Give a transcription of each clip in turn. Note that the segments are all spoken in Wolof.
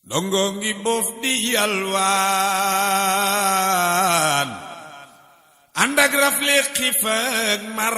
dongo ngi boof di yalwaan ànd ak rafle xiif ak mar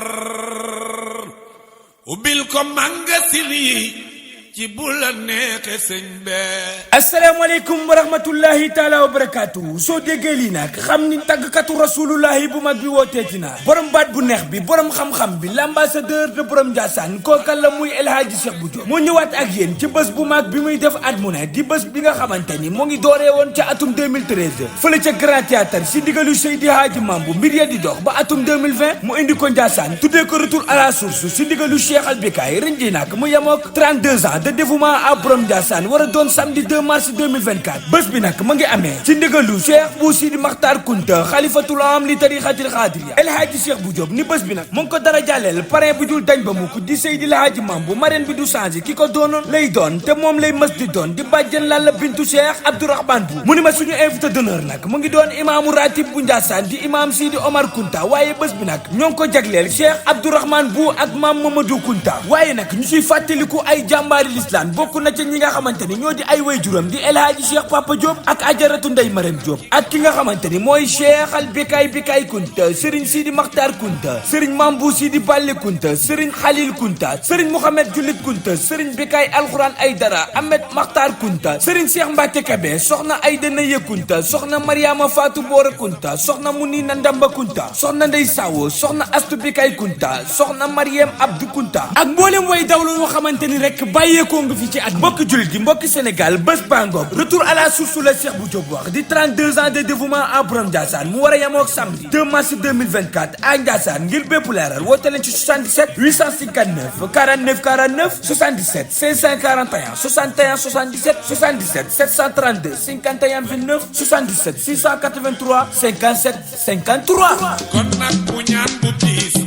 ubbil ko manga sili ci bu la neexe sëñ bee. asalaamaaleykum wa rahmatullahi taala wa barakaatu. soo déggee lii nag xam ni tàggkatu rasulullahi bu mag bi wooteeti na borom baat bu neex bi borom xam-xam bi l'ambassadeur de borom Ndiassane kookal la muy El Hadji Cheikh Bou Diop moo ñëwaat ak yéen ci bés bu mag bi muy def at mu ne di bés bi nga xamante ni moo ngi dooree woon ca atum 2013 fële ca Grand Théâtre si ndigalu Seydi Hadji Mambu mbir ya di dox ba atum 2020 mu indi ko Ndiassane tuddee ko retour à la source si ndigalu Cheikh Albekaay ren jii nag mu yemook 32 ans de dévouement à borom Ndiassane war a doon samedi 2 mars 2024 bés bi nag ma ngi amee ci ndigalu Cheikh Bou Sidi Makhtar Kounta xalifatul am li tarixatil xaadiriya El Hadji Cheikh Bou Diop ni bés bi nag mu ngi ko dara jàlleel parrain bi dul dañ ba mukk di Seydi El Hadji Mambu marraine bi du changé ki ko doonoon lay doon te moom lay mës di doon di bàjjen Lalla bintu Cheikh Abdourahmane Bou mu ni ma suñu invité d'honneur nag mu ngi doon imaamu ratib bu Ndiassane di imaam Sidi Omar Kounta waaye bés bi nag ñoo ngi ko jagleel Cheikh Abdourahmane Bou ak maam Mamadou Kounta waaye nag ñu ciy fàttaliku ay jàmbaari l'islam bokk na ca ñi nga xamante ni ñoo di ay waajuram di El Hadji Cheikh Papa Diop ak ajaratu Ndeye Marème Diop ak ki nga xamante ni mooy Cheikh Albekaay Bekaay Kounta Serigne Sidi Makhtar Kounta Serigne Mambou Sidi Balle Kounta Serigne Khalil Kounta Serigne Mohamed Julit Kounta Serigne Bekaay Alxuraan Aydara Ahmed Makhtar Kounta Serigne Cheikh Mbacke Kabe soxna Ayda Naye Kounta soxna Mariama Fatou Bora Kounta soxna Munina Ndamba Kounta soxna Ndey Sawo soxna Astu Bekaay Kounta soxna Mariam Abdou Kounta ak mboolem way dawlu yoo xamante ni rek bàyyeekoo nga fi ci at mbokki jullit gi mbokki Sénégal bés bangoog retour à la source la Cheikh Bou Diop wax di 32 ans de dévouement à borom Ndiassane mu war a yemook samedi 2 mars 2024 à Ndiassane ngir bépp leeral woote leen ci 77 859 49 49 77 541 61 77 77 732 51 29 77 683 57 53. kon nag bu ñaan bu tiis